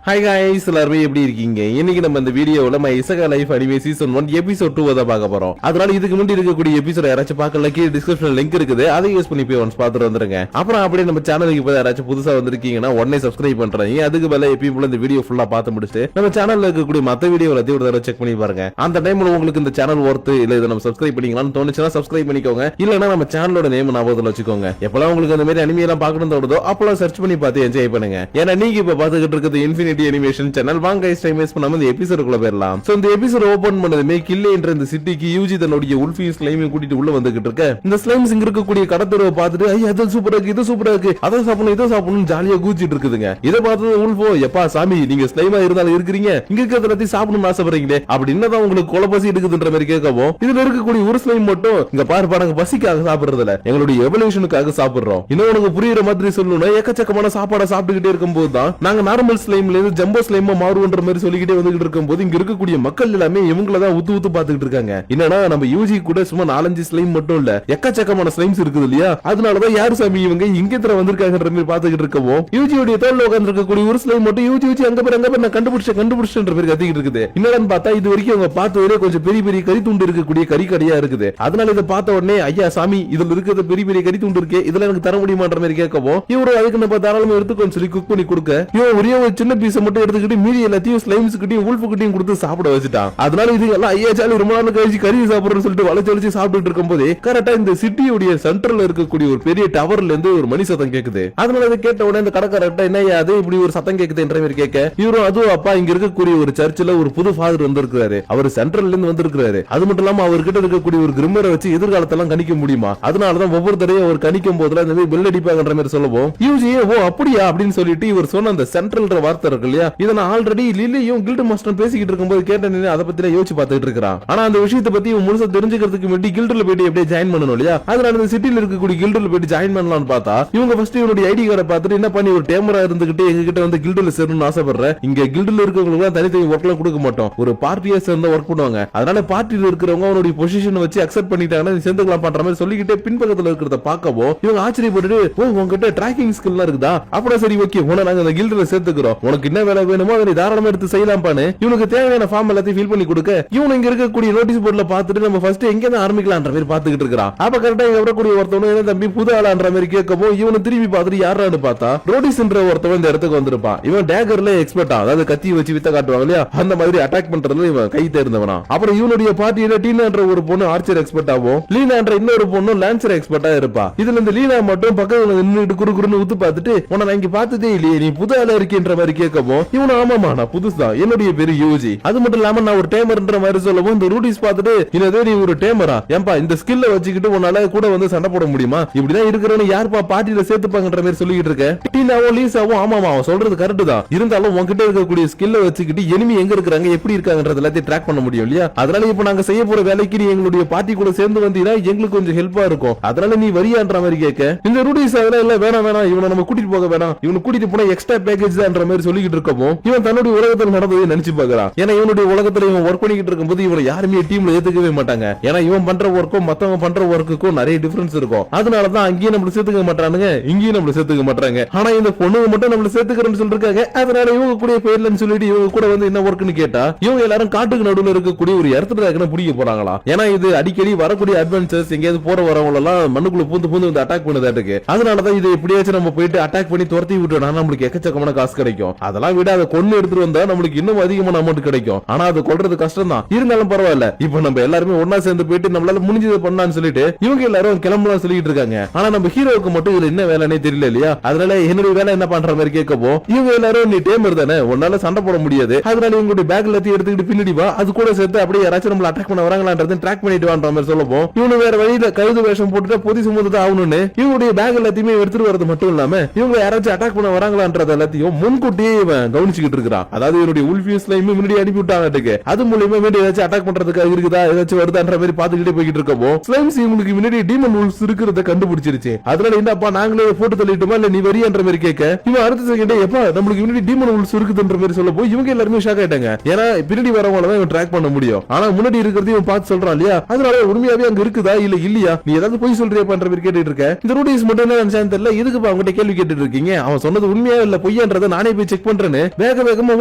Hi guys எல்லாரும் எப்படி இருக்கீங்க? இன்னைக்கு நம்ம இந்த வீடியோல My Isekai Life anime season 1 episode 2 அத பார்க்க போறோம். அதனால இதுக்கு முன்னாடி இருக்கக்கூடிய எபிசோட் யாராச்சும் பார்க்கல கீழ டிஸ்கிரிப்ஷன்ல லிங்க் இருக்குது. அதை யூஸ் பண்ணி போய் ஒன்ஸ் பார்த்துட்டு வந்துருங்க. அப்புறம் அப்படியே நம்ம சேனலுக்கு போய் யாராச்சும் புதுசா வந்திருக்கீங்கன்னா உடனே சப்ஸ்கிரைப் பண்றீங்க. அதுக்கு மேல எப்பவும் போல இந்த வீடியோ ஃபுல்லா பார்த்து முடிச்சிட்டு நம்ம சேனல்ல இருக்கக்கூடிய மத்த வீடியோ எல்லாத்தையும் ஒரு தடவை செக் பண்ணி பாருங்க. அந்த டைம்ல உங்களுக்கு இந்த சேனல் ஒர்த் இல்ல இத நம்ம சப்ஸ்கிரைப் பண்ணிக்கலாம்னு தோணுச்சுனா சப்ஸ்கிரைப் பண்ணிக்கோங்க. இல்லனா நம்ம சேனலோட நேம் ஞாபகத்துல வச்சுக்கோங்க. எப்பலாம் உங்களுக்கு அந்த மாதிரி அனிமே எல்லாம் பார்க்கணும்னு தோணுதோ அப்பலாம் சர்ச் பண்ணி பார்த்து என்ஜாய் பண்ணுங்க. ஏன்னா நீங்க இப்ப பார்த்துக்கிட்டு இருக்கிறது இன்ஃபினிட்டி அனிமேஷன் சேனல். வாங்க गाइस டைம் வேஸ்ட் பண்ணாம இந்த எபிசோடுக்குள்ள போயிரலாம். சோ இந்த எபிசோட் ஓபன் பண்ணதுமே கில்லேன்ற இந்த சிட்டிக்கு யூஜி தன்னுடைய உல்ஃபியும் ஸ்லைமையும் கூட்டிட்டு உள்ள வந்துகிட்டு இருக்க. இந்த ஸ்லைம்ஸ் இங்க இருக்கக்கூடிய கடத்தரவை பார்த்துட்டு ஐயா அது சூப்பரா இருக்கு, இது சூப்பரா இருக்கு, அத சாப்பிடணும் இத சாப்பிடணும் ஜாலியா கூச்சிட்டு இருக்குதுங்க. இத பார்த்தது உல்ஃபோ எப்பா சாமி நீங்க ஸ்லைமா இருந்தாலும் இருக்கிறீங்க இங்க இருக்கிறத எல்லாத்தையும் சாப்பிடணும்னு ஆசைப்படுறீங்களே அப்படி என்னதான் உங்களுக்கு கொலை பசி இருக்குதுன்ற மாதிரி கேட்கவும் இதுல இருக்கக்கூடிய ஒரு ஸ்லைம் மட்டும் இங்க பாரு பாருங்க பசிக்காக சாப்பிடுறது இல்ல எங்களுடைய எவல்யூஷனுக்காக சாப்பிடுறோம். இன்னும் உனக்கு புரியுற மாதிரி சொல்லணும்னா எக்கச்சக்கமான சாப்பாடை சாப்பிட்டுக்கிட்டே இருக்கும்போது தான் நாங்க நார்மல் ஸ்லைம்ல இருந்து ஜம்போ ஸ்லைமா மாறுவோன்ற மாதிரி சொல்லிக்கிட்டே வந்துகிட்டு இருக்கும்போது இங்க இருக்கக்கூடிய மக்கள் எல்லாமே இவங்கள தான் உத்து உத்து பாத்துக்கிட்டு இருக்காங்க. என்னன்னா நம்ம யூஜி கூட சும்மா 4-5 ஸ்லைம் மட்டும் இல்ல எக்கச்சக்கமான ஸ்லைம்ஸ் இருக்குது இல்லையா, அதனாலதான் யாரு சாமி இவங்க இங்க தர வந்திருக்காங்கன்ற மாதிரி பாத்துக்கிட்டு இருக்கவும் யூஜியோட தோல்ல உட்கார்ந்து இருக்கக்கூடிய ஒரு ஸ்லைம் மட்டும் யூஜி அங்க பேர் நான் கண்டுபிடிச்சேன்ற மாதிரி கத்திக்கிட்டு இருக்குது. என்னன்னு பார்த்தா இது வரைக்கும் அவங்க பார்த்ததுல கொஞ்சம் பெரிய பெரிய கறி துண்டு இருக்கக்கூடிய கறி கடையா இருக்குது. அதனால இதை பார்த்த உடனே ஐயா சாமி இதுல இருக்கிறது பெரிய பெரிய கறி துண்டு இருக்கு இதுல எனக்கு தர முடியுமான்ற மாதிரி கேட்கவும் இவரு அதுக்கு நம்ம தாராளமா எடுத்துக்கொண்டு சொல்லி குக் பண்ணி கொடுக்க இவன் ஒரே ஒரு சின்ன பீஸ் மட்டும் எடுத்துக்கிட்டு மீதி எல்லாத்தையும் ஸ்லைம்ஸ் கிட்டையும் உல்ஃபு கிட்டையும் கொடுத்து சாப்பிட வச்சுட்டான். அதனால இது எல்லாம் ஐயா சாலி ரொம்ப நாள் கழிச்சு கறி சாப்பிடுறேன்னு சொல்லிட்டு வளைச்சு சாப்பிட்டு இருக்கும் போதே கரெக்டா இந்த சிட்டியுடைய சென்டர்ல இருக்கக்கூடிய ஒரு பெரிய டவர்ல இருந்து ஒரு மணி சத்தம் கேக்குது. அதனால இதை கேட்ட உடனே இந்த கடைக்காரர்ட்ட என்ன அது இப்படி ஒரு சத்தம் கேக்குது என்ற மாதிரி கேட்க இவரும் அதுவும் அப்பா இங்க இருக்கக்கூடிய ஒரு சர்ச்சில் ஒரு புது ஃபாதர் வந்திருக்காரு, அவர் சென்ட்ரல்ல இருந்து வந்திருக்காரு. அது மட்டும் இல்லாம அவர்கிட்ட இருக்கக்கூடிய ஒரு கிரிம்மரை வச்சு எதிர்காலத்தெல்லாம் கணிக்க முடியுமா, அதனாலதான் ஒவ்வொரு தடையும் அவர் கணிக்கும் போதுல இந்த மாதிரி பெல் அடிப்பாங்கன்ற மாதிரி சொல்லவும் யூஜி ஓ அப்படியா அப்படின்னு சொல்லிட்டு இவர் சொன்ன அந்த சென்ட்ரல்ன்ற வார்த்தை இருக்கு இல்லையா இதை நான் ஆல்ரெடி லில்லியும் கில்ட் மாஸ்டர் பேசிக்கிட்டு இருக்கும்போது கேட்டேன்னு அதை பத்தி யோசிச்சு பார்த்துட்டு இருக்கான். ஆனா அந்த விஷயத்தை பத்தி முழுசா தெரிஞ்சுக்கிறதுக்கு முன்னாடி கில்ட்ல போயிட்டு எப்படியே ஜாயின் பண்ணணும் இல்லையா, அதனால இந்த சிட்டில இருக்கக்கூடிய கில்ட்ல போயிட்டு ஜாயின் பண்ணலாம்னு பார்த்தா இவங்க ஃபர்ஸ்ட் இவனுடைய ஐடி கார்டை பார்த்துட்டு என்ன பண்ணி ஒரு டேமரா இருந்துகிட்டு எங்க கிட்ட வந்து கில்ட்ல சேரணும்னு ஆசைப்படுறேன். இங்க கில்ட்ல இருக்கவங்களுக்கு தனித்தனி ஒர்க் எல்லாம் கொடுக்க மாட்டோம், ஒரு பார்ட்டியா சேர்ந்து ஒர்க் பண்ணுவாங்க. அதனால பார்ட்டியில இருக்கிறவங்க அவனுடைய பொசிஷன் வச்சு அக்செப்ட் பண்ணிட்டாங்கன்னா சேர்ந்துக்கலாம் பண்ற மாதிரி சொல்லிக்கிட்டே பின்பக்கத்துல இருக்கிறத பார்க்கவும் இவங்க ஆச்சரியப்பட்டு ஓ உங்ககிட்ட டிராக்கிங் ஸ்கில் எல்லாம் இருக்குதா, அப்படியே சரி ஓகே உன நாங்க அந்த கில்ட்ல சேர்த்துக்கிறோம், உனக்கு என்ன வேலை வேணுமோ அதை தாராளமா எடுத்து செய்யலாம்பான்னு இவனுக்கு தேவையான ஃபார்ம் எல்லாத்தையும் ஃபில் பண்ணி கொடுக்க இவன் இங்க இருக்கக்கூடிய நோட்டீஸ் போர்ட்ல பார்த்துட்டு நம்ம ஃபர்ஸ்ட் எங்க இருந்து ஆரம்பிக்கலாம்ன்ற மாதிரி பாத்துக்கிட்டு இருக்கான். அப்ப கரெக்டா இங்க வரக்கூடிய ஒருத்தவனும் தம்பி புது ஆளான்ற மாதிரி கேட்கவும் இவனு திரும்பி பார்த்துட்டு யாரான்னு பார்த்தா ரோடிஸ்ன்ற ஒருத்தவன் இந்த இடத்துக்கு வந்திருப்பான். இவன் டேகர்ல எக்ஸ்பர்ட்டா, அதாவது கத்தி வச்சு வித்த காட்டுவாங்க இல்லையா அந்த மாதிரி அட்டாக் பண்றதுல இவன் கை தேர்ந்தவனா. அப்புறம் இவனுடைய பார்ட்டியில டீனான்ற ஒரு பொண்ணு ஆர்ச்சர் எக்ஸ்பர்ட்டாவும் லீனான்ற இன்னொரு பொண்ணு லான்சர் எக்ஸ்பர்ட்டா இருப்பா. இதுல இந்த லீனா மட்டும் பக்கத்துல நின்னுட்டு குறுகுறுன்னு உத்து பார்த்துட்டு உன்னை நான் இங்க பார்த்ததே இல்லையே நீ புது ஆளா இருக்கின்ற மாதிரி கேட்கவும் இவனு ஆமாமா நான் புதுசுதான் என்னுடைய பேரு யூஜி, அது மட்டும் இல்லாம நான் ஒரு டேமர்ன்ற மாதிரி சொல்லவும் இந்த ரூடிஸ் பார்த்துட்டு என்னதே நீ ஒரு டேமரா ஏன்பா இந்த ஸ்கில்ல வச்சுக்கிட்டு உன்னால கூட வந்து சண்டை போட முடியுமா, இப்படிதான் இருக்கிறவனு யாருப்பா பார்ட்டியில சேர்த்துப்பாங்கன்ற மாதிரி சொல்லிட்டு இருக்க. டீனாவும் லீசாவும் ஆமாமா அவன் சொல்றது கரெக்ட் தான், இருந்தாலும் உன்கிட்ட இருக்கக்கூடிய ஸ்கில்ல வச்சுக்கிட்டு எனிமி எங்க இருக்காங்க எப்படி இருக்காங்கன்றது எல்லாத்தையும் ட்ராக் பண்ண முடியும் இல்லையா, அதனால இப்ப நாங்க செய்ய போற வேலைக்கு நீ எங்களுடைய பார்ட்டி கூட சேர்ந்து வந்தீங்கன்னா எங்களுக்கு கொஞ்சம் ஹெல்ப்பா இருக்கும், அதனால நீ வரியான்ற மாதிரி கேட்க இந்த ரூடிஸ் அதெல்லாம் இல்ல வேணாம் இவனை நம்ம கூட்டிட்டு போக வேணாம், இவனை கூட்டிட்டு போனா எக்ஸ்ட்ரா பேக்கேஜ் தான்ற மாதிரி சொல்லிட்டு இருக்கவும் இவன் தன்னுடைய உலகத்தில் நடந்ததை நினைச்சு பாக்குறான். ஏன்னா இவனுடைய உலகத்துல இவன் ஒர்க் பண்ணிக்கிட்டு இருக்கும்போது இவனை யாருமே டீம்ல ஏத்துக்கவே மாட்டாங்க. ஏன்னா இவன் பண்ற ஒர்க்கும் மத்தவங்க பண்ற ஒர்க்குக்கும் நிறைய டிஃபரன்ஸ் இருக்கும். அதனாலதான் அங்கேயும் நம்மள சேர்த்துக்க மாட்டானுங்க இங்கேயும் நம்மள சேர்த்துக்க மாட்டாங்க. ஆனா இந்த பொண்ணுங்க மட்டும் நம்மள சேர்த்துக்கிறேன்னு சொல்லிருக்காங்க. அதனால இவங்க கூட போயிடலன்னு சொல்லிட்டு இவங்க கூட வந்து என்ன ஒர்க்னு கேட்டா இவங்க எல்லாரும் காட்டுக்கு நடுவுல இருக்கக்கூடிய ஒரு இடத்துல பிடிக்க போறாங்களா. ஏன்னா இது அடிக்கடி வரக்கூடிய அட்வென்ச்சர்ஸ் எங்கேயாவது போற வரவங்க எல்லாம் மண்ணுக்குள்ள பூந்து வந்து அட்டாக் பண்ணதாட்டுக்கு. அதனாலதான் இது எப்படியாச்சும் நம்ம போயிட்டு அட்டாக் பண்ணி துரத்தி விட்டோம்னா நம்மளுக்கு எக்கச்சக்கமான காசு கிடைக்கும். அதெல்லாம் விட அதை கொண்டு எடுத்துட்டு வந்தா நம்மளுக்கு இன்னும் அதிகமான அமௌண்ட் கிடைக்கும். ஆனா அது கொள்றது கஷ்டம் தான், இருந்தாலும் பரவாயில்ல இப்ப நம்ம எல்லாருமே ஒன்னா சேர்ந்து போயிட்டு நம்மளால முடிஞ்சதை பண்ணலாம்னு சொல்லிட்டு இவங்க எல்லாரும் கிளம்பலாம் சொல்லிட்டு இருக்காங்க. ஆனா நம்ம ஹீரோவுக்கு மட்டும் இதுல என்ன வேலைனே தெரியல இல்லையா, அதனால என்னுடைய வேலை என்ன பண்ற மாதிரி கேட்கப்போ இவங்க எல்லாரும் நீ டேமர் தானே உன்னால சண்டை போட முடியாது, அதனால இவங்களுடைய பேக் எல்லாத்தையும் எடுத்துக்கிட்டு பின்னாடி வா, அது கூட சேர்த்து அப்படியே யாராச்சும் நம்மள அட்டாக் பண்ண வராங்களான்றதை ட்ராக் பண்ணிட்டு வான்ற மாதிரி சொல்லப்போ இவனு வேற வழியில கழுது வேஷம் போட்டுட்டு பொதி சுமந்து ஆகணும்னு இவங்களுடைய பேக் எல்லாத்தையுமே எடுத்துட்டு வரது மட்டும் இல்லாம இவங்க யாராச்சும் அட்டாக் பண்ண வராங்களான்றது எல்லாத்தையும் முன்கூட்டியே இவன் கவனிச்சுக்கிட்டு இருக்கிறான். அதாவது இவனுடைய உல்ஃபியஸ்ல முன்னாடி அனுப்பி விட்டாங்க, அது மூலமா ஏதாச்சும் அட்டாக் பண்றதுக்காக இருக்குதா ஏதாச்சும் வருதான்ற மாதிரி பாத்துக்கிட்டே போய்கிட்டு இருக்கோம். ஸ்லைம்ஸ் இவங்களுக்கு முன்னாடி டீமன் உல்ஃப்ஸ் இருக்கிறத கண்டுபிடிச்சிருச்சு. அதனால என்னப்பா நாங்களே போட்டு தள்ளிட்டுமா இல்ல நீ வரியான்ற மாதிரி கேட்க இவன் அடுத்த செகண்டே எப்பா நம்மளுக்கு முன்னாடி டீமன் உல்ஃப்ஸ் இருக்குதுன்ற மாதிரி சொல்ல போய் இவங்க எல்லாருமே ஷாக் ஆயிட்டாங்க. ஏன்னா பின்னாடி வரவங்கள தான் இவன் ட்ராக் பண்ண முடியும், ஆனா முன்னாடி இருக்கிறது இவன் பார்த்து சொல்றான் இல்லையா, அதனால உண்மையாவே அங்க இருக்குதா இல்ல இல்லையா நீ ஏதாவது போய் சொல்றியா பண்ற மாதிரி கேட்டுட்டு இருக்க. இந்த ரூடிஸ் மட்டும் என்ன நினைச்சான்னு தெரியல, எதுக்கு அவங்ககிட்ட கேள்வி கேட்டுட்டு இருக்கீங்க, அவன் சொன்னது உண்மையா இல்ல பொய்யான்றதை நானே போய் செக் பண்றேன்னு வேக வேகமா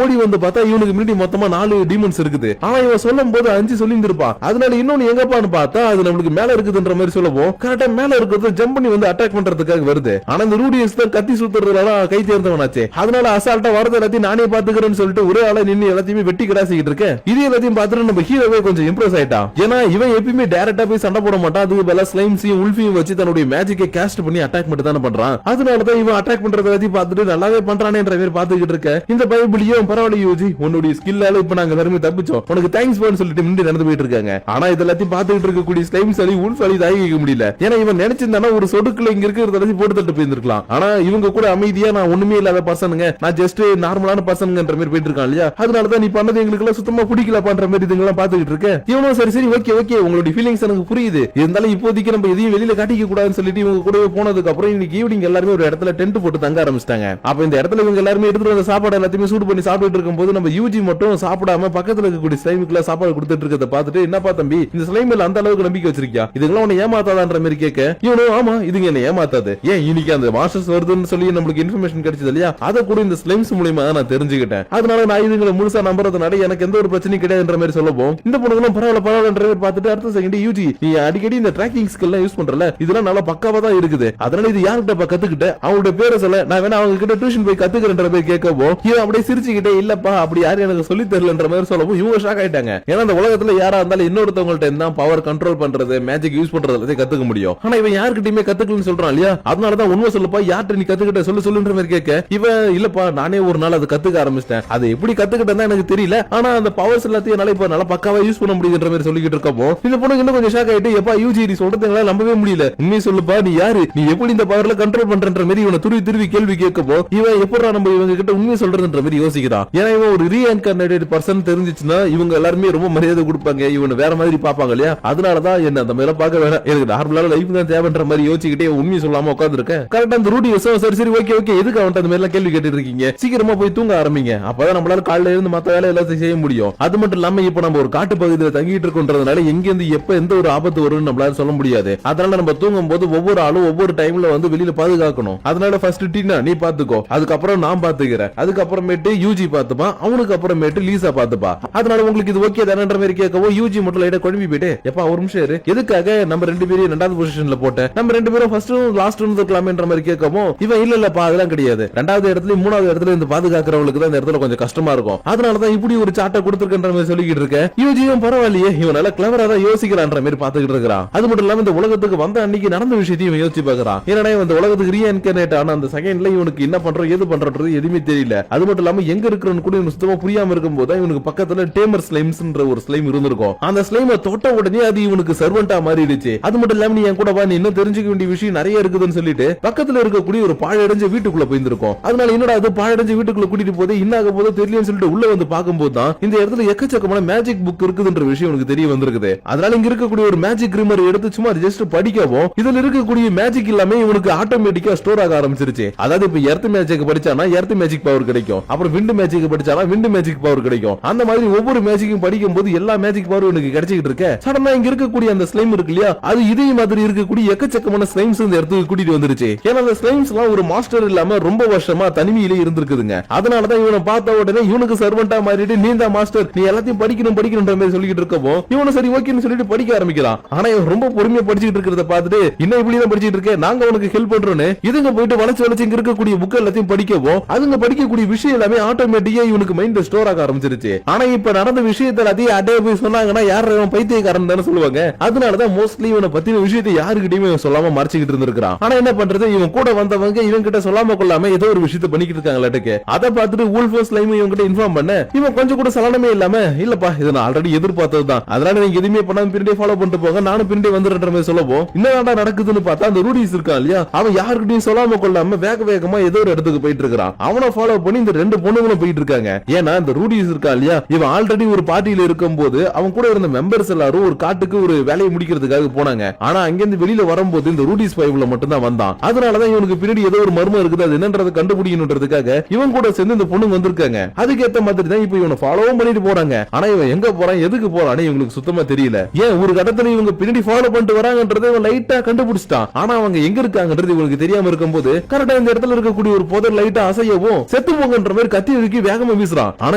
ஓடி வந்து பார்த்தா இவனுக்கு முன்னாடி மொத்தமா 4 டீமன்ஸ் இருக்குது. ஆனா இவன் சொல்லும் போது 5 சொல்லியிருந்திருப்பான். அதனால இன்னொன்னு எங்கப்பான்னு பார்த்தா அது நம்மளுக்கு மேல இருக்குதுன்ற மாதிரி சொல்லவும் கரெக்டா மேல இருக்கிறது ஜம்ப் பண்ணி வந்து அட்டாக் பண்றதுக்காக வருது. ஆனா இந்த ரூடியஸ் தான் கத்தி சுத்துறதுல கை தேர்ந்தவனாச்சே. அதனால அசால்ட்டா வரது எல்லாத்தையும் நானே பாத்துக்கிறேன்னு சொல்லிட்டு ஒரே ஆளா நின்னு எல்லாத்தையுமே வெட்டி கிடாசிக்கிட்டு இருக்கேன். இது எல்லாத்தையும் பார்த்துட்டு நம்ம ஹீரோவே கொஞ்சம் இம்ப்ரெஸ் ஆயிட்டான். ஏன்னா இவன் எப்பயுமே டைரக்டா போய் சண்டை போட மாட்டான். அதுக்கு பதிலா ஸ்லைம்ஸையும் உல்ஃபையும் வச்சு தன்னுடைய மேஜிக்கை கேஸ்ட் பண்ணி அட்டாக் மட்டும் தானே பண்றான். அதனாலதான் இவன் அட்டாக் பண்றத எல்லாத்தையும் பார்த்துட்டு நல்லாவே பண்றானேன்ற மாதிரி பாத்துக்கிட்டு இருக்க. இந்த பைபிளியும் பரவாயில்ல யூஜி, உன்னுடைய ஸ்கில்லால இப்ப நாங்க எல்லாருமே தப்பிச்சோம், உனக்கு தேங்க்ஸ் பண்ணு சொல்லிட்டு முன்னாடி நடந்து போயிட்டு இருக்காங்க. ஆனா இதெல்லாத்தையும் பார்த்துக்கிட்டு இருக்கக்கூடிய ஸ்லைம்ஸ் அலி உல்ஃப் அலி தாங்கிக்க முடியல. ஏன்னா இவன் நினைச்சிருந்தானா ஒரு சொடுக்குல இங்க இருக்கிறத போட்டு தட்டு போயிருந்திருக்கலாம். ஆனா இவங்க கூட அமைதியா நான் ஒண்ணுமே இல்லாத பர்சனுங்க, நான் ஜஸ்ட் நார்மலான பர்சனுங்கன்ற மாதிரி போயிட்டு இருக்கான் இல்லையா. அதனாலதான் நீ பண்ணது எங்களுக்கு எல்லாம் சுத்தமா பிடிக்கல பண்ற மாதிரி இதுங்கெல்லாம் பாத்துக்கிட்டு இருக்க. இவனும் சரி சரி ஓகே ஓகே உங்களுடைய ஃபீலிங்ஸ் எனக்கு புரியுது, இருந்தாலும் இப்போதைக்கு நம்ம எதையும் வெளியில காட்டிக்க கூடாதுன்னு சொல்லிட்டு இவங்க கூடவே போனதுக்கு அப்புறம் இன்னைக்கு ஈவினிங் எல்லாருமே ஒரு இடத்துல டென்ட் போட்டு தங்க ஆரம்பிச்சிட்டாங்க. அப்ப இந்த இடத்துல இவங்க எல்லாருமே எடுத்துட்டு வந்த சாப்பாடு எல்லாத்தையுமே சூடு பண்ணி சாப்பிட்டு இருக்கும்போது நம்ம யூஜி மட்டும் சாப்பிடாம பக்கத்துல இருக்கக்கூடிய ஸ்லைமுக்குள்ள சாப்பாடு கொடுத்துட்டு இருக்கிறத பார்த்துட்டு என்னப்பா தம்பி இந்த ஸ்லைம் மேல அந்த அளவுக்கு நம்பிக்கை வச்சிருக்கியா, இதுக்கெல்லாம் உன்னை ஏமாத்தாதான்ற மாதிரி கேட்க இவனும் ஆமா இதுங்க என்ன ஏமாத்தாது, ஏன் இன்னைக்கு அந்த மாஸ்டர்ஸ் வருதுன்னு சொல்லி நம்மளுக்கு இன்ஃபர்மேஷன் கிடைச்சது இல்லையா, அதை கூட இந்த ஸ்லைம்ஸ் மூலமா நான் தெரிஞ்சுக்கிட்டேன். அதனால நான் இதுங்களை முழுசா நம்புறதுனால எனக்கு எந்த ஒரு பிரச்சனையும் கிடையாதுன்ற மாதிரி சொல்லவும் இந்த பொண்ணுங்களும் பரவாயில்ல பரவாயில்லன்ற மாதிரி பார்த்துட்டு அடுத்த செகண்ட் யூஜி நீ அடிக்கடி இந்த ட்ராக்கிங் ஸ்கில் யூஸ் பண்றல இதெல்லாம் நல்லா பக்காவா தான் இருக்குது, அதனால இது யார்கிட்ட கத்துக்கிட்ட அவங்களுடைய பேரை சொல்ல நான் வேணா அவங்க கிட்ட டியூஷன் போய் கத்துக்கிறேன்ற மாதிரி கேட்கவும் இவன் அப்படியே சிரிச்சுக்கிட்டே இல்லப்பா அப்படி யாரும் எனக்கு சொல்லி தெரியலன்ற மாதிரி சொல்லவும் இவங்க ஷாக் ஆயிட்டாங்க. ஏன்னா இந்த உலகத்துல யாரா இருந்தாலும் இன்னொருத்தவங்கள்ட்ட இருந்தா பவர் கண்ட்ரோல் பண்றது மேஜிக் யூஸ் பண்றது கத்துக்க முடியும். ஆனா இவன் யாருக்கிட்டயுமே கத்துக்கலன்னு சொல்றான் இல்லையா, அதனாலதான் உண்மை சொல்லுப்பா யார்கிட்ட நீ கத்துக்கிட்ட சொல்லு சொல்லுன்ற மாதிரி கேட்க இவன் இல்லப்பா நானே ஒரு நாள் அதை கத்துக்க ஆரம்பிச்சிட்டேன், அது எப்படி கத்துக்கிட்டேன் எனக்கு தெரியல, ஆனா அந்த பவர்ஸ் எல்லாத்தையும் என்னால இப்ப நல்லா பக்காவா யூஸ் பண்ண முடியுதுன்ற மாதிரி சொல்லிட்டு இருக்கப்போ இந்த பொண்ணு இன்னும் கொஞ்சம் ஷாக் ஆயிட்டு எப்பா யூஜி நீ சொல்றது எங்களால நம்பவே முடியல, உண்மையை சொல்லுப்பா நீ யாரு, நீ எப்படி இந்த பவர்ல கண்ட்ரோல் பண்றன்ற மாதிரி இவனை திருவி கேள்வி கேட்கப்போ இவன் எப்படா நம்ம இவங்க கிட்ட உண்மையை சொல்றதுன்ற மாதிரி யோசிக்கிறான். ஏன்னா இவன் ஒரு ரீஇன்கார்னேட்டட் பர்சன் தெரிஞ்சிச்சுன்னா இவங்க எல்லாருமே ரொம்ப மரியாதை கொடுப்பாங்க, இவனை வேற மாதிரி பாப்பாங்க இல்லையா, அதனாலதான் என்ன அந்த மாதிரி பார்க்க வேணாம் எனக்கு நார்மலான லைஃப் தான் தேவைன்ற மாதிரி யோசிச்சுக்கிட்டே உண்மையை சொல்லாம உட்காந்துருக்கேன். கரெக்டா அந்த ரூடி சரி சரி ஓகே ஓகே எதுக்கு அவன்கிட்ட அந்த மாதிரி கேள்வி கேட்டு இருக்கீங்க, சீக்கிரமா போய் தூங்க ஆரம்பிங்க, அப்பதான் நம்மளால காலையில இருந்து மத்த வேலை எல்லாத்தையும் செய்ய முடியும். அது மட்டும் இல்லாம இப்ப நம்ம ஒரு காட்டு பகுதியில தங்கிட்டு இருக்கோன்றதுனால எங்க இருந்து எப்ப எந்த ஒரு ஆபத்து வரும்னு நம்மளால சொல்ல முடியாது. அதனால நம்ம தூங்கும் போது ஒவ்வொரு ஆளும் ஒவ்வொரு டைம்ல வந்து வெளியில பாதுகாக்கணும். அதனால ஃபர்ஸ்ட் டீனா நீ பாத்துக்கோ, அதுக்கப்புறம் நான் பாத்துக்கிறேன், அதுக்கப்புறமேட்டு யூஜி பாத்துப்பா, அவனுக்கு அப்புறமேட்டு லீசா பாத்துப்பா. அதனால உங்களுக்கு இது ஓகே தானேன்ற மாதிரி கேட்கவும் யூஜி மட்டும் லைட்டா குழம்பி போயிட்டு எப்பா ஒரு நிமிஷம் இரு, எதுக்காக நம்ம ரெண்டு பேரும் ரெண்டாவது பொசிஷன்ல போட்டேன், நம்ம ரெண்டு பேரும் ஃபர்ஸ்டும் லாஸ்டும் இருக்கலாமேன்ற மாதிரி கேட்கவும் இவன் இல்ல இல்லப்பா அதெல்லாம் கிடையாது, ரெண்டாவது இடத்துல மூணாவது இடத்துல இந்த பாதுகாக்கிறவங்களுக்கு தான் இந்த இடத்துல கொஞ்சம் கஷ்டமா இருக்கும், அதனாலதான் இப்படி ஒரு சாட்டை கொடுத்துருக்கன்ற மாதிரி சொல்லிக்கிட்டு இருக்க. யூஜியும் பரவாயில்லையே இவன் நல்லா கிளவரா தான் யோசிக்கிறான்ற மாதிரி பாத்துக்கிட்டு இருக்கிறான். அது மட்டும் இல்லாம இந்த உலகத்துக்கு வந்த அன்னைக்கு நடந்த விஷயத்தையும் யோசிச்சு பாக்குறான். ஏன்னா இந்த உலகத்துக்கு ரீஇன்கார்னேட் ஆன அந்த செகண்ட்ல இவனுக்கு என்ன பண்றோம் எது பண்றது எதுவுமே தெரியல. அது மட்டும் இல்லாம எங்க இருக்கிறன்னு கூட இவனுக்கு சுத்தமா புரியாம இருக்கும் போது இவனுக்கு பக்கத்துல டேமர் ஸ்லைம்ஸ்ன்ற ஒரு ஸ்லைம் இருந்திருக்கும். அந்த ஸ்லைமை தொட்ட உடனே அது இவனுக்கு சர்வெண்டா மாறிடுச்சு. அது மட்டும் இல்லாம நீ என் கூட வா, நீ இன்னும் தெரிஞ்சுக்க வேண்டிய விஷயம் நிறைய இருக்குதுன்னு சொல்லிட்டு பக்கத்துல இருக்கக்கூடிய ஒரு பாழடைஞ்ச வீட்டுக்குள்ள போயிருந்திருக்கும். அதனால என்னடா அது பாழடைஞ்ச வீட்டுக்குள்ள கூட்டிட்டு போது இன்னாக போதோ தெரியலன்னு சொல்லிட்டு உள்ள வந்து பார்க்கும்போது தான் இந்த இடத்துல எக்கச்சக்கமான மேஜிக் புக் இருக்குதுன்ற விஷயம் உனக்கு தெரிய வந்திருக்குது. அதனால இங்க இருக்கக்கூடிய ஒரு மேஜிக் ரிமர் எடுத்து சும்மா ஜஸ்ட் படிக்கவும் இதுல இருக்கக்கூடிய மேஜிக் எல்லாமே இவனுக்கு ஆட்டோமேட்டிக்கா ஸ்டோர் ஆக ஆரம்பிச்சிருச்சு. அதாவது இப்ப எர்த் மேஜிக் படிச்சானா எர்த் மேஜிக் பவர் கிடைக்கும், அப்புறம் விண்ட் மேஜிக் படிச்சானா விண்ட் மேஜிக் பவர் கிடைக்கும். அந்த மாதிரி ஒவ்வொரு மேஜிக்கும் படிக்கும் போது எல்லா மேஜிக் பவர் உனக்கு கிடைச்சிட்டு இருக்க. சடனா இங்க இருக்கக்கூடிய அந்த ஸ்லைம் இருக்கு இல்லையா, அது இதே மாதிரி இருக்கக்கூடிய எக்கச்சக்கமான ஸ்லைம்ஸ் இந்த இடத்துக்கு கூட்டிட்டு வந்துருச்சு. ஏன்னா அந்த ஸ்லைம்ஸ் எல்லாம் ஒரு மாஸ்டர் இல்லாம ரொம்ப வருஷமா தனிமையிலே இருந்திருக்குதுங்க. அதனாலதான் இவனை பார்த்த உடனே இவனுக்கு சர்வெண்டா மாறிட்டு நீ தான் மாஸ்டர், நீ எல்லாத்தையும் படிக்கணும்ன்ற மாதிரி சொல்லிட்டு இருக்கவும் இவனு சரி ஓகேன்னு சொல்லிட்டு படிக்க ஆரம்பிக்கிறான். ஆனா இவன் ரொம்ப பொறுமையா படிச்சுட்டு இருக்கிறத பார்த்துட்டு இன்னும் இப்படிதான் படிச்சிட்டு இருக்க, நாங்க உனக்கு ஹெல்ப் பண்றோன்னு இதுங்க போயிட்டு வளைச்சு இங்க இருக்கக்கூடிய புக் எல்லாத்தையும் படிக்கவும் அதுங்க படிக்கக்கூடிய விஷயம் எல்லாமே ஆட்டோமேட்டிக்கா இவனுக்கு மைண்ட்ல ஸ்டோர் ஆக ஆரம்பிச்சிருச்சு. ஆனா இப்ப நடந்த விஷயத்தை எல்லாத்தையும் அடைய போய் சொன்னாங்கன்னா யார் பைத்தியக்காரன் தானே சொல்லுவாங்க. அதனாலதான் மோஸ்ட்லி இவனை பத்தின விஷயத்தை யாருக்கிட்டையுமே சொல்லாம மறைச்சிக்கிட்டு இருந்திருக்கான். ஆனா என்ன பண்றது, இவன் கூட வந்தவங்க இவன் கிட்ட சொல்லாம கொள்ளாம ஏதோ ஒரு விஷயத்தை பண்ணிக்கிட்டு இருக்காங்க. அதை பார்த்துட்டு வூல்ஃபர்ஸ் லைம் இவன் கிட்ட இன்ஃபார்ம் பண்ண இவன் கொஞ்சம் கூட சலனமே இல்லாம இல்லப்பா இதை நான் ஆல்ரெடி எதிர்பார்த்ததுதான், அதனால நீங்க எதுவுமே பண்ணாம பின்னாடி ஃபாலோ பண்ணிட்டு போங்க, நானும் பின்னாடி வந்துடுற மாதிரி சொல்லவும் என்ன நடக்குதுன்னு பார்த்தா அந்த ரூடிஸ் இருக்கான் இல்லையா, அவன் யாருக்கிட்டையும் சொல்லாம கொள்ளாம வேகமா ஏதோ ஒரு இடத்துக்கு போயிட்டு இருக்கான். அவனை ஃபாலோ பண்ணி இந்த ரெண்டு பொண்ணுங்களும் போயிட்டு இருக்காங்க. ஏன்னா இந்த ரூடிஸ் இருக்கா இல்லையா, இவன் ஆல்ரெடி ஒரு பார்ட்டியில இருக்கும் போது அவன் கூட இருந்த மெம்பர்ஸ் எல்லாரும் ஒரு காட்டுக்கு ஒரு வேலையை முடிக்கிறதுக்காக போனாங்க. ஆனா அங்கிருந்து வெளியில வரும்போது இந்த ரூடிஸ் பைப்ல மட்டும் தான் வந்தான். அதனாலதான் இவனுக்கு பின்னாடி ஏதோ ஒரு மர்மம் இருக்குது, அது என்னன்றதை கண்டுபிடிக்கணும்ன்றதுக்காக இவன் கூட சேர்ந்து இந்த பொண்ணு வந்திருக்காங்க. அதுக்கேற்ற மாதிரி தான் இப்ப இவனை ஃபாலோவும் பண்ணிட்டு போறாங்க. ஆனா இவன் எங்க போறான் எதுக்கு போறான்னு இவங்களுக்கு சுத்தமா தெரியல. ஏன் ஒரு கட்டத்துல இவங்க பின்னாடி ஃபாலோ பண்ணிட்டு வராங்கன்றதை இவன் லைட்டா கண்டுபிடிச்சிட்டான். ஆனா அவங்க எங்க இருக்காங்கன்றது இவனுக்கு தெரியாம இருக்கும்போது கரெக்டா இந்த இடத்துல இருக்கக்கூடிய ஒரு புதர் லைட்டா அசையவும் செத்து போங்கன்ற மாதிரி கத்தி இருக்கு வேகமா வீசுறான். ஆனா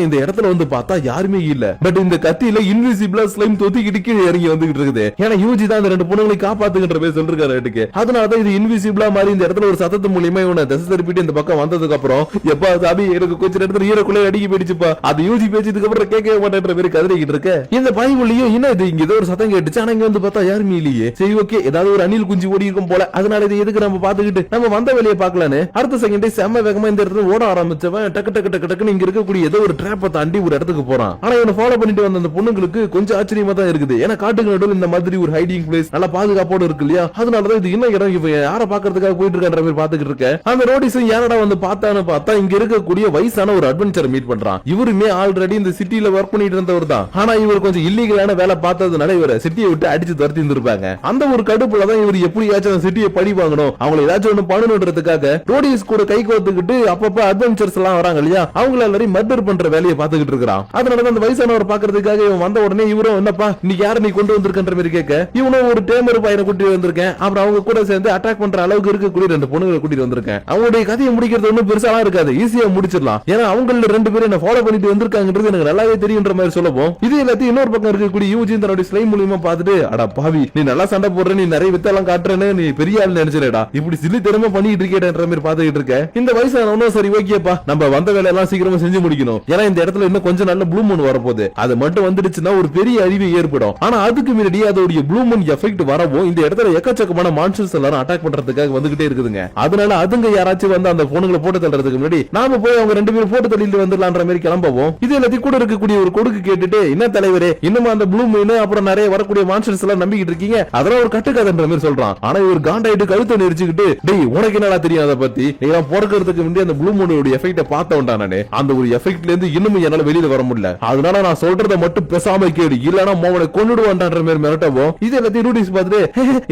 இந்த இடத்துல வந்து பார்த்தா யாருமே இல்ல. பட் இந்த கத்தியில இன்விசிபிளா ஸ்லைம் தொத்திக்கிட்டு கீழே இறங்கி வந்துகிட்டு இருக்குது. ஏன்னா யூஜி தான் அந்த 2 பொண்ணுங்களை காப்பாத்துக்கின்ற மாதிரி சொல்றாரு இடத்துக்கு. அதனாலதான் இது இன்விசிபிளா மாதிரி இந்த இடத்துல ஒரு சத்தத்து மூலியமா இவனை திசை திருப்பிட்டு இந்த பக்கம் வந்ததுக்கு அப்புறம் எப்பா சாமி எனக்கு கொஞ்சம் இடத்துல ஈரக்குள்ளே அடிக்கி போயிடுச்சுப்பா, அது யூஜி பேச்சதுக்கு அப்புறம் கேட்கவே மாட்டேன்ற மாதிரி கதறிக்கிட்டு இருக்க. இந்த பயவுள்ளையும் என்ன இது இங்க ஏதோ ஒரு சத்தம் கேட்டுச்சு. ஆனா இங்க வந்து பார்த்தா யாருமே இல்லையே. சரி ஓகே ஏதாவது ஒரு அணில் குஞ்சு ஓடி இருக்கும் போல, அதனால இதை எதுக்கு நம்ம பாத்துக்கிட்டு நம்ம வந்த வேலையை பாக்கலான்னு அடுத்த செகண்டே செம்ம வேகமா இந்த இடத்துல ஓட ஆரம்பிச்சவன் டக்கு டக்கு டக்கு டக்குன்னு இங்க இருக்கக்கூடிய ஏதோ ஒரு ட்ராப்பை தாண்டி ஒரு இடத்துக்கு போறான். ஆனா இவனை ஃபாலோ பண்ணிட்டு வந்த அந்த பொண்ணுங்களுக்கு கொஞ்சம் ஆச்சரியமா தான் இருக்குது. ஏன்னா காட்டுக்கு நடுவில் இந்த மாதிரி ஒரு ஹைடிங் பிளேஸ் நல்ல பாதுகாப்போடு இருக்கு இல்லையா, அதனாலதான் இது என்ன இடம் இவன் யார பாக்குறதுக்காக போயிட்டு இருக்கான்ற மாதிரி பாத்துக்கிட்டு இருக்க. அந்த ரோடிஸும் யாரடா வந்து பார்த்தான்னு பார்த்தா இங்க இருக்கக்கூடிய வயசான ஒரு அட்வென்ச்சர் மீட் பண்றான். இவருமே ஆல்ரெடி இந்த சிட்டில ஒர்க் பண்ணிட்டு இருந்தவர் தான். ஆனா இவர் கொஞ்சம் இல்லீகலான வேலை பார்த்ததுனால இவரை சிட்டியை விட்டு அடிச்சு துரத்தி இருந்திருப்பாங்க. அந்த ஒரு கடுப்புல தான் இவர் எப்படியாச்சும் அந்த சிட்டியை படி வாங்கணும், அவங்களை ஏதாச்சும் ஒண்ணு பண்ணணும்ன்றதுக்காக ரோடிஸ் கூட கை கோத்துக்கிட்டு அப்பப்ப அட்வென்ச்சர்ஸ் எல்லாம் வராங்க இல்லையா, அவங்கள எல்லாரையும் மர்டர் பண்ற வேலையை பார்த்துக்கிட்டு இருக்கான். அதனால அந்த வயசானவர் பாக்குறதுக்காக இவன் வந்த உடனே இவரும் என்னப்பா இன்னைக்கு யாரை நீ கொண்டு வந்திருக்கன்ற மாதிரி கேட்க, இவனும் ஒரு டேமர் பையனை கூட்டிட்டு வந்திருக்கேன், அப்புறம் அவங்க கூட சேர்ந்து அட்டாக் பண்ற அளவுக்கு இருக்கக்கூடிய 2 பொண்ணுங்களை கூட்டிட்டு வந்திருக்கேன். அவங்களுடைய கதையை முடிக்கிறது ஒன்னும் பெருசாலாம் இருக்காது, ஈஸியா முடிச்சிடலாம். ஏன்னா அவங்கள 2 பேரும் என்ன ஃபாலோ பண்ணிட்டு வந்திருக்காங்கன்றது எனக்கு நல்லாவே தெரியும்ன்ற மாதிரி சொல்லவும், இது எல்லாத்தையும் இன்னொரு பக்கம் இருக்கக்கூடிய யூஜி தன்னுடைய ஸ்லைம் மூலியமா பார்த்துட்டு அடா பாவி நீ நல்லா சண்டை போடுற, நீ நிறைய வித்தெல்லாம் காட்டுறேன்னு நீ பெரிய ஆள் நினைச்சிடா, இப்படி சில்லி திறமை பண்ணிட்டு இருக்கேன்ற மாதிரி பாத்துக்கிட்டு இருக்க. இந்த வயசானவனும் சரி ஓகேப்பா நம்ம வந்த வேலை எல்லாம் சீக்கிரமா செஞ்சு முடிக்கணும், ஏன்னா இந்த இடத்துல இன்னும் கொஞ்சம் நல்ல ப்ளூ மூன் வரப்போகுது, அது மட்டும் வந்துடுச்சுன்னா ஒரு பெரிய அழிவு ஏற்படும். ஆனா அதுக்கு முன்னாடி அதோடைய ப்ளூ மூன் எஃபெக்ட் வரவும் இந்த இடத்துல எக்கச்சக்கமான மான்ஸ்டர்ஸ் எல்லாரும் அட்டாக் பண்றதுக்காக வந்துகிட்டே இருக்குதுங்க. அதனால அதுங்க யாராச்சும் வந்து அந்த பொண்ணுங்களை போட்டு தள்ளுறதுக்கு முன்னாடி நாம போய் அவங்க 2 பேரும் போட்டு தள்ளிட்டு வந்துடலான்ற மாதிரி கிளம்பவும், இது எல்லாத்தையும் கூட இருக்கக்கூடிய ஒரு கொடுக்கு கேட்டுட்டு என்ன தலைவரே இன்னும் அந்த ப்ளூ மூன் அப்புறம் நிறைய வரக்கூடிய மான்ஸ்டர்ஸ் எல்லாம் நம்பிக்கிட்டு இருக்கீங்க, அதெல்லாம் ஒரு கட்டுக்கதைன்ற மாதிரி சொல்றான். ஆனா இவர் காண்டாயிட்டு கழுத்தை நெரிச்சுக்கிட்டு டேய் உனக்கு என்னடா தெரியும் அதை பத்தி, நீங்க போறதுக்கு முன்னாடி அந்த ப்ளூ மூனோட எஃபெக்ட பார்த்தவன்டா நானு, அந்த ஒரு எஃபெக்ட்ல இருந்து இன்னும் என்னால வெளியில வர முடியல, அதனால நான் சொல்றதை மட்டும் பேசாம கேடு, இல்லனா மோவனை கொன்னுடுவான்ன்ற மாதிரி மிரட்டவும், இது எல்லாத்தையும் நோட்டீஸ் பார்த்துட்டு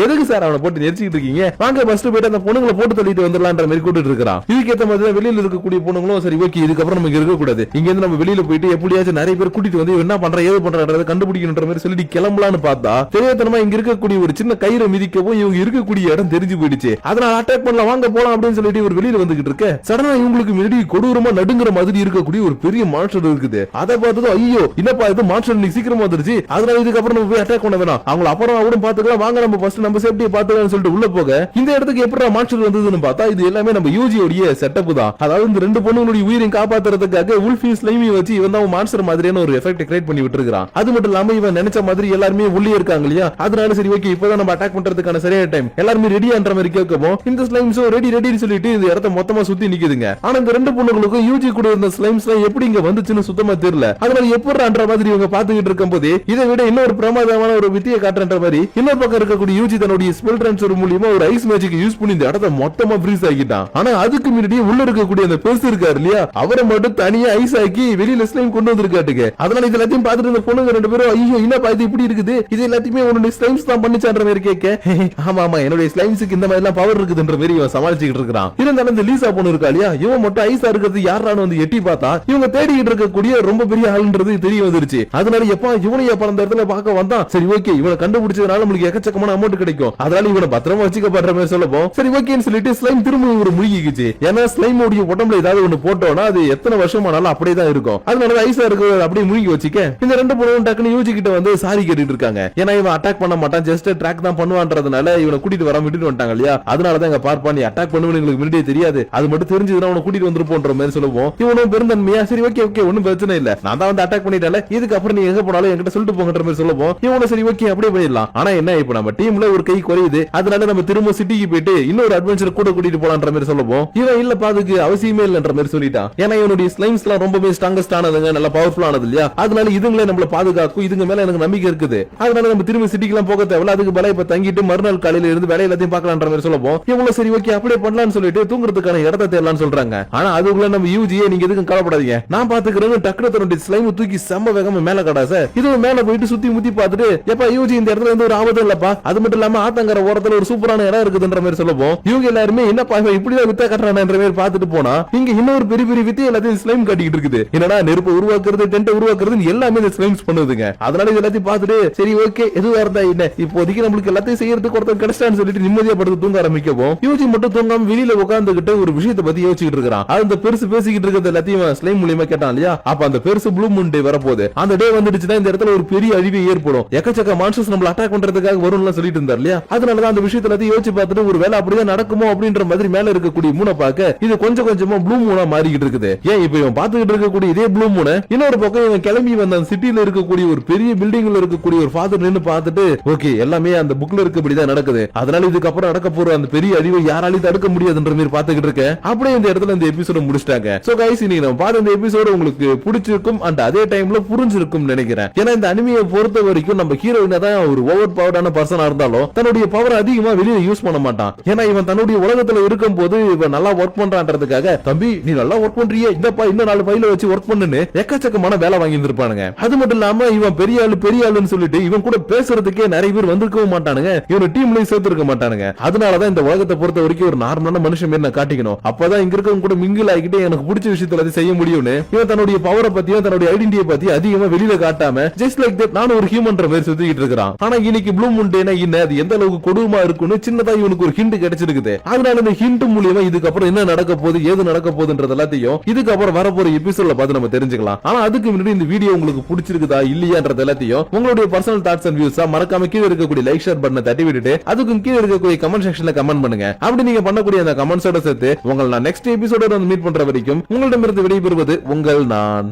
எதுக்கு சார் அவனை போட்டு நெரிச்சிட்டு இருக்கீங்க, வாங்க ஃபர்ஸ்ட் போயிட்டு அந்த பொண்ணுங்களை போட்டு தள்ளிட்டு வந்துடலான்ற மாதிரி கூட்டிட்டு இருக்கான். இதுக்கேற்ற மாதிரி வெளியில இருக்கக்கூடிய பொண்ணுங்களும் சரி ஓகே இதுக்கப்புறம் நமக்கு இருக்க கூடாது, இங்க இருந்து நம்ம வெளியில போயிட்டு எப்படியாச்சும் நிறைய பேர் கூட்டிட்டு வந்து என்ன பண்ற ஏது பண்றத கண்டுபிடிக்கணும்ன்ற மாதிரி சொல்லிட்டு கிளம்பலான்னு பார்த்தா தெரியாதனமா இங்க இருக்கக்கூடிய ஒரு சின்ன கயிறை மிதிக்கவும் இவங்க இருக்கக்கூடிய இடம் தெரிஞ்சு போயிடுச்சு. அதனால அட்டாக் பண்ணலாம் வாங்க போலாம் அப்படின்னு சொல்லிட்டு இவர் வெளியில வந்துகிட்டு இருக்க, சடனா இவங்களுக்கு முன்னாடி கொடூரமா நடுங்குற மாதிரி இருக்கக்கூடிய ஒரு பெரிய மான்ஸ்டர் இருக்குது. அதை பார்த்ததும் ஐயோ என்னப்பா இது மான்ஸ்டர் நீ சீக்கிரமா வந்துருச்சு, அதனால இதுக்கப்புறம் நம்ம போய் அட்டாக் பண்ண வேணாம், அவங்க அப்புறம் அவரும் பாத்துக்கலாம் வாங்க நம்ம ஃபர்ஸ்ட் நம்ம சேஃப்டியை பாத்துக்கலாம்னு சொல்லிட்டு உள்ள போக, இந்த இடத்துக்கு எப்படி மான்ஸ்டர் வந்ததுன்னு பார்த்தா இது எல்லாமே நம்ம யூஜியோட செட்டப் தான். அதாவது இந்த 2 பொண்ணுங்களுடைய உயிரையும் காப்பாத்துறதுக்காக உல்ஃபி ஸ்லைமி வச்சு இவன் தான் மான்ஸ்டர் மாதிரியான ஒரு எஃபெக்ட் கிரியேட் பண்ணி விட்டுருக்கான். அது மட்டும் இல்லாம இவன் நினைச்ச மாதிரி எல்லாருமே உள்ளே இருக்காங்க இல்லையா, அதனால சரி ஓகே இப்பதான் நம்ம அட்டாக் பண்றதுக்கான சரியான டைம், எல்லாருமே ரெடியான்ற மாதிரி கேட்கவும் இந்த ஸ்லைம்ஸோ ரெடி ரெடின்னு சொல்லிட்டு இந்த இடத்தை மொத்தமா சுத்தி நிக்குதுங்க. ஆனா இந்த 2 பொண்ணுங்களுக்கும் யூஜி கூட இருந்த ஸ்லைம்ஸ் எப்படி இங்க வந்துச்சுன்னு சுத்தமா தெரியல. அதனால எப்படின்ற மாதிரி இவங்க பாத்துக்கிட்டு இருக்கும் போது இதை விட இன்னொரு பிரமாதமான ஒரு வித்தியை காட்டுற மாதிரி இன்னொரு பக்கம் இருக்கக்கூடிய யூஜி தன்னுடைய ஸ்பெல் ட்ரான்ஸ்ஃபர் மூலமா ஒரு ஐஸ் மேஜிக் யூஸ் பண்ணி இந்த இடத்தை மொத்தமா ஃப்ரீஸ் ஆக்கிட்டான். ஆனா அதுக்கு முன்னாடி உள்ள இருக்கக்கூடிய அந்த பெருசு இருக்காரு இல்லையா, அவரை மட்டும் தனியா ஐஸ் ஆக்கி வெளியில ஸ்லைம் கொண்டு வந்திருக்காட்டுங்க. அதனால இது எல்லாத்தையும் பார்த்துட்டு இந்த பொண்ணுங்க 2 பேரும் ஐயோ என்னப்பா இது இப்படி இருக்குது, இது எல்லாத்தையுமே உன்னுடைய ஸ்லைம்ஸ் தான் பண்ணிச்சான்ற மாதிரி கேட்க, ஆமா ஆமா என்னுடைய ஸ்லைம்ஸுக்கு இந்த மாதிரி எல்லாம் பவர் இருக்குதுன்ற மாதிரி இவன் சமாளிச்சுக்கிட்டு இருக்கான். இருந்தாலும் இந்த லீசா பொண்ணு இருக்கா இல்லையா, இவன் மட்டும் ஐஸா இருக்கிறது யாரானு வந்து எட்டி பார்த்தா இவங்க தேடிக்கிட்டு இருக்கக்கூடிய ரொம்ப பெரிய ஆளுன்றது தெரிய வந்துருச்சு. அதனால எப்பா இவனைய அந்த இடத்துல பார்க்க வந்தான், சரி ஓகே இவனை கண்டுபிடிச்சதுனால நம்மளுக்கு எக்கச்சக்கமான அமௌண்ட் கிடைக்கும், அதனால இவனை பத்திரமா வச்சுக்கப்படுற மாதிரி சொல்லப்போம். சரி ஓகேன்னு சொல்லிட்டு ஸ்லைம் திரும்ப ஒரு முழுகிக்குச்சு. ஏன்னா ஸ்லைம் உடைய உடம்புல ஏதாவது ஒண்ணு போட்டோம்னா அது எத்தனை வருஷமானாலும் அப்படியே தான் இருக்கும், அதனால ஐஸா இருக்கு அப்படியே முழுகி வச்சுக்க. இந்த 2 பொண்ணும் டக்குன்னு யூஜி கிட்ட வந்து சாரி கேட்டுட்டு இருக்காங்க. ஏன்னா இவன் அட்டாக் பண்ண மாட்டான், ஜஸ்ட் ட்ராக் தான் பண்ணுவான்றதுனால இவனை கூட்டிட்டு வர விட்டுட்டு வந்துட்டாங்க இல்லையா, அதனாலதான் இங்க பார்ப்பா நீ அட்டாக் பண்ணுவேன்னு எங்களுக்கு முன்னாடியே தெரியாது, அது மட்டும் தெரிஞ்சதுன்னா அவனை கூட்டிட்டு வந்துருப்போன்ற மாதிரி சொல்லுவோம். இவனும் பெருந்தன்மையா சரி ஓகே ஓகே ஒன்னும் பிரச்சனை இல்ல, நான் தான் வந்து அட்டாக் பண்ணிட்டால இதுக்கு அப்புறம் நீ எங்க போனாலும் என்கிட்ட சொல்லிட்டு போங்கன்ற மாதிரி சொல்லுவோம். இவனும் சரி ஓகே அப்படியே போயிடலாம். ஆனா என்ன இப்ப நம்ம டீம்ல ஒரு கை குறையுது, அதனால நம்ம திரும்ப சிட்டிக்கு போயிட்டு இன்னொரு அட்வென்ச்சர் கூட கூட்டிட்டு போலான்ற மாதிரி சொல்லுவோம். இவன் இல்ல பாதுக்கு அவசியமே இல்லன்ற மாதிரி சொல்லிட்டான். ஏன்னா இவனுடைய ஸ்லைம்ஸ் எல்லாம் ரொம்பவே ஸ்ட்ராங்கஸ்ட் ஆனதுங்க, நல்ல பவர்ஃபுல் ஆனது இல்லையா, அதனால இதுங்களே நம்மள பாதுகாக்கும், இதுங்க மேல எனக்கு நம்பிக்கை இருக்குது, அதனால நம்ம திரும்ப சிட்டிக்கு எல்லாம் போக தேவையில்ல, அதுக்கு பல இப்ப தங்கிட்டு மறுநாள் காலையில இருந்து வேலை எல்லாத்தையும் பார்க்கலான்ற மாதிரி சொல்லுவோம். இவங்க சரி ஓகே அப்படியே பண்ணலாம்னு சொல்லிட்டு தூங்குறதுக்கான இடத்தை தேடலாம்னு சொல்றாங்க. ஆனா அதுக்குள்ள நம்ம யூஜியே நீங்க எதுக்கும் கவலைப்படாதீங்க நான் பாத்துக்கிறேன்னு டக்குனு தன்னுடைய ஸ்லைம் தூக்கி செம்ம வேகமா மேல கடாச இது மேல போயிட்டு சுத்தி முத்தி பார்த்துட்டு எப்பா யூஜி இந்த இடத்துல இருந்து ஒரு ஆபத்து இல்லப்பா, அது மட்டும் இல்லாம ஆத்தங்கர ஓரத்துல ஒரு சூப்பரான இடம் இருக்குதுன்ற மாதிரி சொல்லுவோம். இவங்க எல்லாருமே என்னப்பா இப்படிதான் வித்த கட்டுறான்ற மாதிரி பார்த்துட்டு போனா இங்க இன்னொரு பெரிய பெரிய வித்தை எல்லாத்தையும் ஸ்லைம் கட்டிட்டு இருக்குது. என்னடா நெருப்பு உருவாக்குறது டென்ட் உருவாக்குறது எல்லாமே இந்த ஸ்லைம்ஸ் பண்ணுதுங்க. அதனால இது எல்லாத்தையும் பார்த்துட்டு சரி ஓகே எதுவா இருந்தா என்ன இப்போதைக்கு நம்மளுக்கு எல்லாத்தையும் செய்யறதுக்கு ஒருத்தர் கிடைச்சான்னு சொல்லிட்டு நிம்மதியா படுத்து தூங்க ஆரம்பிக்கவும் யூஜி மட்டும் தூங்காம வெளியில உட்கார்ந்துகிட்டு ஒரு விஷயத்தை பத்தி யோசிச்சுட்டு இருக்கான். அந்த பெருசு பேசிக்கிட்டு இருக்கிறது எல்லாத்தையும் ஸ்லைம் மூலியமா கேட்டான் இல்லையா? அப்ப அந்த பெருசு ப்ளூ மூன் டே வரப்போகுது. அந்த டே வந்துடுச்சுன்னா இந்த இடத்துல ஒரு பெரிய அழிவு ஏற்படும், எக்கச்சக்க மான்ஸ்டர்ஸ் நம்மள அட்டாக் பண்றதுக்காக வரும்னு சொல்லிட்டு இருந்தார் இல்லையா? அதனாலதான் அந்த விஷயத்துல எல்லாத்தையும் யோசிச்சு பார்த்துட்டு ஒரு வேலை அப்படிதான் நடக்குமோ அப்படின்ற மாதிரி மேல இருக்கக்கூடிய மூனை பார்க்க இது கொஞ்சம் கொஞ்சமா ப்ளூ மூனா மாறிக்கிட்டு இருக்குது. ஏன் இப்ப இவன் பாத்துக்கிட்டு இருக்கக்கூடிய இதே ப்ளூ மூனை இன்னொரு பக்கம் இவன் கிளம்பி வந்த அந்த சிட்டில இருக்கக்கூடிய ஒரு பெரிய பில்டிங்ல இருக்கக்கூடிய ஒரு ஃபாதர் நின்னு பார்த்துட்டு ஓகே எல்லாமே அந்த புக்ல இருக்கபடிதான் நடக்குது, அதனால இதுக்கப்புறம் நடக்க போற அந்த பெரிய அழிவை யாராலையும் தடுக்க முடியாதுன்ற மாதிரி பாத்துக்கிட்டு இருக்கேன். அப்படியே இந்த இடத்துல இந்த எபிசோட முடிச்சிட்டாங்க. சோ கைஸ், இன்னைக்கு நம்ம பார்த்த இந்த எபிசோட உங்களுக்கு பிடிச்சிருக்கும் அண்ட் அதே டைம்ல புரிஞ்சிருக்கும் நினைக்கிறேன். ஏன்னா இந்த அனிமையை பொறுத்த வரைக்கும் நம்ம ஹீரோயினா தான் ஒரு ஓவர் பவர்டான பர்சனா இருந்தாலும் தன்னுடைய பவர் அதிகமா வெளியில யூஸ் பண்ண மாட்டான். ஏன்னா இவன் தன்னுடைய உலகத்துல இருக்கும் போது இவன் நல்லா ஒர்க் பண்றான்றதுக்காக தம்பி நீ நல்லா ஒர்க் பண்றியே இந்தப்பா இன்னும் 4 ஃபைல வச்சு ஒர்க் பண்ணுன்னு எக்கச்சக்கமான வேலை வாங்கி இருப்பானுங்க. அது மட்டும் இல்லாம இவன் பெரிய ஆளுன்னு சொல்லிட்டு இவன் கூட பேசுறதுக்கே நிறைய பேர் வந்திருக்கவும் மாட்டானுங்க, இவன் டீம்லயும் சேர்த்து இருக்க மாட்டானுங்க. அதனாலதான் இந்த உலகத்தை பொறுத்த வரைக்கும் ஒரு நார்மலான மனுஷன் மாதிரி நான் காட்டிக்கணும், அப்பதான் இங்க இருக்கவங்க கூட மிங்கிள் ஆகிட்டு எனக்கு பிடிச்ச விஷயத்துல அதை செய்ய முடியும்னு இவன் தன்னுடைய பவரை பத்தியும் தன்னுடைய ஐடென்டிட்டியை பத்தி அதிகமா வெளியில காட்டாம ஜஸ்ட் லைக் தட் நான் ஒரு ஹியூமன்ற மாதிரி சுத்திக்கிட்டு இருக்கிறான். ஆனா இன்னைக்கு ப்ளூ மூன் டேனா என்ன அது எந்த அளவுக்கு கொடுமா இருக்குன்னு சின்னதா இவனுக்கு ஒரு ஹிண்ட் கிடைச்சிருக்குது. அதனால இந்த ஹிண்ட் மூலியமா இதுக்கப்புறம் என்ன நடக்க போகுது ஏது நடக்க போகுதுன்றது எல்லாத்தையும் இதுக்கப்புறம் வரப்போற எபிசோட்ல பார்த்து நம்ம தெரிஞ்சுக்கலாம். ஆனா அதுக்கு முன்னாடி இந்த வீடியோ உங்களுக்கு பிடிச்சிருக்குதா இல்லையான்றது எல்லாத்தையும் உங்களுடைய பர்சனல் தாட்ஸ் அண்ட் வியூஸா மறக்காம கீழே இருக்கக்கூடிய லைக் ஷேர் பட்டனை தட்டி விட்டுட்டு அதுக்கும் கீழே இருக்கக்கூடிய கமெண்ட் செக்ஷன்ல கமெண்ட் பண்ணுங்க. அப்படி நீங்க பண்ணக்கூடிய அந்த கமெண்ட்ஸோட சேர்த்து உங்களை நான் நெக்ஸ்ட் எபிசோட வந்து மீட் பண்ற வரைக்கும் உங்களிடமிருந்து விடைபெறுவது உங்கள் நான்.